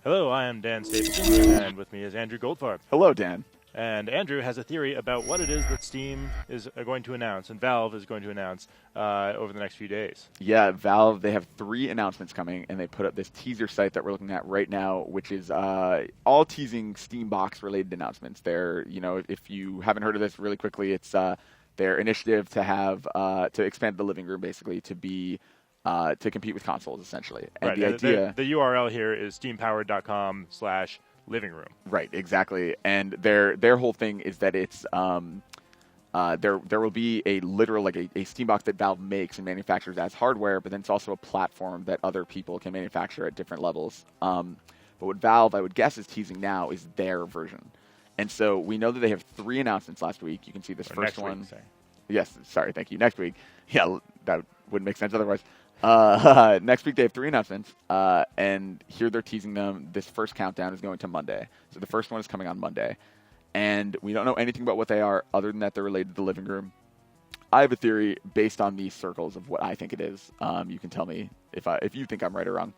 Hello, I am Dan Stapleton, and with me is Andrew Goldfarb. Hello, Dan. And Andrew has a theory about what it is that Steam is going to announce, and Valve is going to announce over the next few days. Yeah, Valve, they have 3 announcements coming, and they put up this teaser site that we're looking at right now, which is all teasing Steambox-related announcements. They're, if you haven't heard of this really quickly, it's their initiative to have to expand the living room, basically, to be to compete with consoles, essentially. And right. the idea, the URL here is steampowered.com/living room. Right, exactly. And their whole thing is that it's there will be a literal a Steambox that Valve makes and manufactures as hardware, but then it's also a platform that other people can manufacture at different levels. But what Valve, I would guess, is teasing now is their version. And so we know that they have 3 announcements last week. You can see this first one. Week, yes, sorry, thank you. Next week. Yeah, that wouldn't make sense otherwise. Next week they have 3 announcements, and here they're teasing them. This first countdown is going to Monday. So the first one is coming on Monday. And we don't know anything about what they are other than that they're related to the living room. I have a theory based on these circles of what I think it is. You can tell me if you think I'm right or wrong.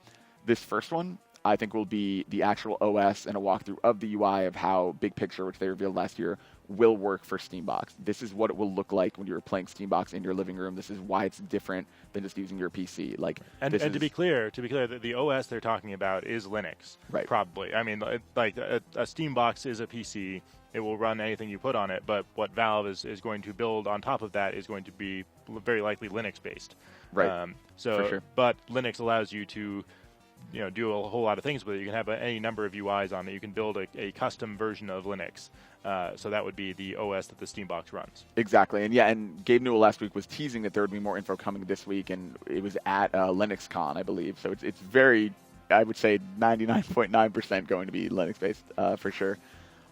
This first one, I think, will be the actual OS and a walkthrough of the UI of how Big Picture, which they revealed last year, will work for Steambox. This is what it will look like when you're playing Steambox in your living room. This is why it's different than just using your PC. And to be clear, the OS they're talking about is Linux. Right. Probably. I mean, like a Steambox is a PC. It will run anything you put on it, but what Valve is going to build on top of that is going to be very likely Linux-based. Right. For sure. But Linux allows you to do a whole lot of things with it. You can have any number of UIs on it. You can build a custom version of Linux. So that would be the OS that the Steambox runs. Exactly. And Gabe Newell last week was teasing that there would be more info coming this week, and it was at LinuxCon, I believe. So it's very, I would say, 99.9% going to be Linux-based for sure.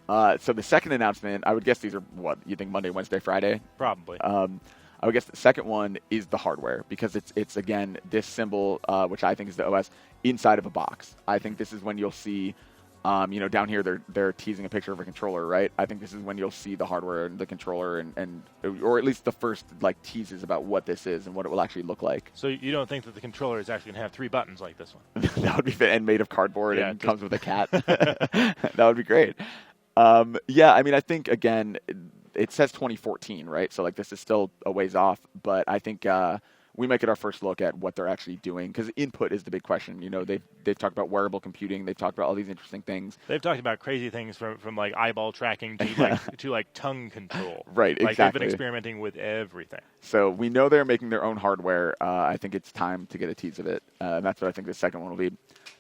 So the second announcement, I would guess these are, what, you think Monday, Wednesday, Friday? Probably. I would guess the second one is the hardware, because it's again, this symbol, which I think is the OS, inside of a box. I think this is when you'll see, down here they're teasing a picture of a controller, right? I think this is when you'll see the hardware and the controller and or at least the first teases about what this is and what it will actually look like. So you don't think that the controller is actually going to have 3 buttons like this one? That would be fit and made of cardboard and comes with a cat. That would be great. I mean, I think, again, it says 2014, right? So, this is still a ways off, but I think we might get our first look at what they're actually doing, because input is the big question. They've talked about wearable computing. They've talked about all these interesting things. They've talked about crazy things from eyeball tracking to to tongue control. Right, exactly. They've been experimenting with everything. So we know they're making their own hardware. I think it's time to get a tease of it. And that's what I think the second one will be.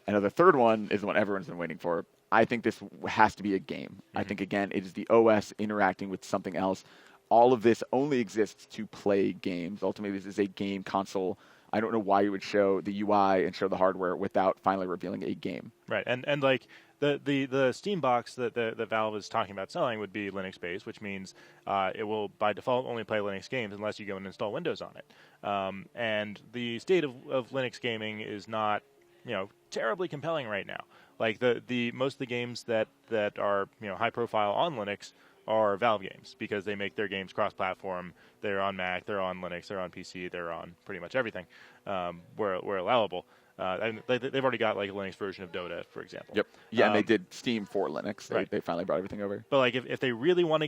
And the third one is the one everyone's been waiting for. I think this has to be a game. Mm-hmm. I think, again, it is the OS interacting with something else. All of this only exists to play games. Ultimately, this is a game console. I don't know why you would show the UI and show the hardware without finally revealing a game. Right, and the Steam box that the Valve is talking about selling would be Linux-based, which means it will, by default, only play Linux games unless you go and install Windows on it. And the state of Linux gaming is not terribly compelling right now. The most of the games that are high profile on Linux are Valve games, because they make their games cross-platform. They're on Mac, they're on Linux, they're on PC, they're on pretty much everything where allowable. And they've already got a Linux version of Dota, for example. Yep. Yeah, and they did Steam for Linux. Right. They finally brought everything over. But if they really want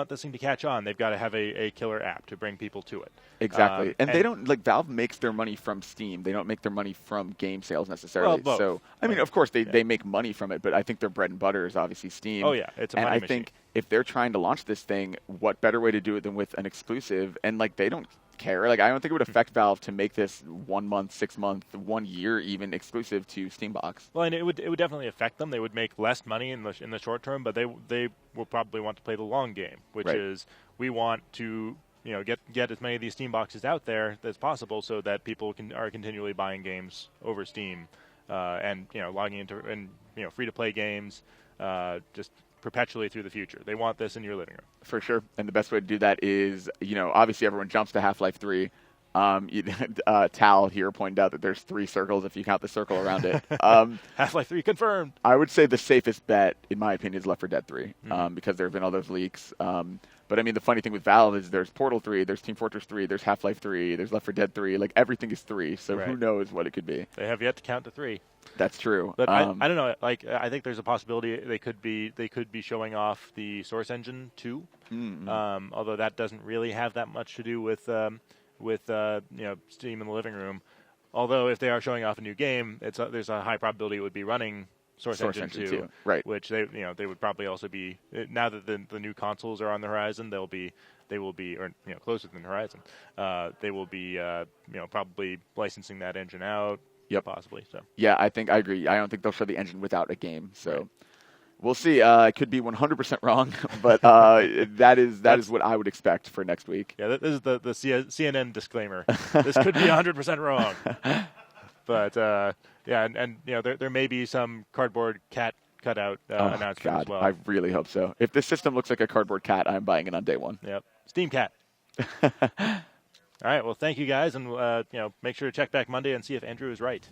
this thing to catch on, they've got to have a killer app to bring people to it. Exactly. And they don't Valve makes their money from Steam. They don't make their money from game sales necessarily. Well, so I mean, of course they make money from it, but I think their bread and butter is obviously Steam. Oh yeah, it's a money machine. machine. Think if they're trying to launch this thing, what better way to do it than with an exclusive? And they don't care. I don't think it would affect Valve to make this 1 month, 6 month, 1 year even exclusive to Steambox. Well, and it would definitely affect them. They would make less money in the short term, but they will probably want to play the long game, which right. is we want to get as many of these Steam boxes out there as possible, so that people are continually buying games over Steam, and logging into and free to play games, just perpetually through the future. They want this in your living room. For sure. And the best way to do that is, obviously everyone jumps to Half-Life 3. Tal here pointed out that there's 3 circles if you count the circle around it. Half-Life 3 confirmed. I would say the safest bet, in my opinion, is Left 4 Dead 3, because there have been all those leaks. But I mean, the funny thing with Valve is there's Portal 3, there's Team Fortress 3, there's Half-Life 3, there's Left 4 Dead 3. Like everything is 3. So who knows what it could be? They have yet to count to 3. That's true. But I don't know. Like I think there's a possibility they could be showing off the Source Engine 2. Mm-hmm. Although that doesn't really have that much to do with Steam in the living room. Although if they are showing off a new game, there's a high probability it would be running Source Engine 2, right? Which they would probably also be, now that the new consoles are on the horizon. They will be or closer than the horizon. They will be probably licensing that engine out. Yep. Possibly. So. Yeah, I agree. I don't think they'll show the engine without a game. So we'll see. I could be 100% wrong, but that is what I would expect for next week. Yeah, this is the CNN disclaimer. This could be 100% wrong. But there may be some cardboard cat cutout announcement as well. I really hope so. If this system looks like a cardboard cat, I'm buying it on day one. Yep, Steam Cat. All right. Well, thank you guys, and make sure to check back Monday and see if Andrew is right.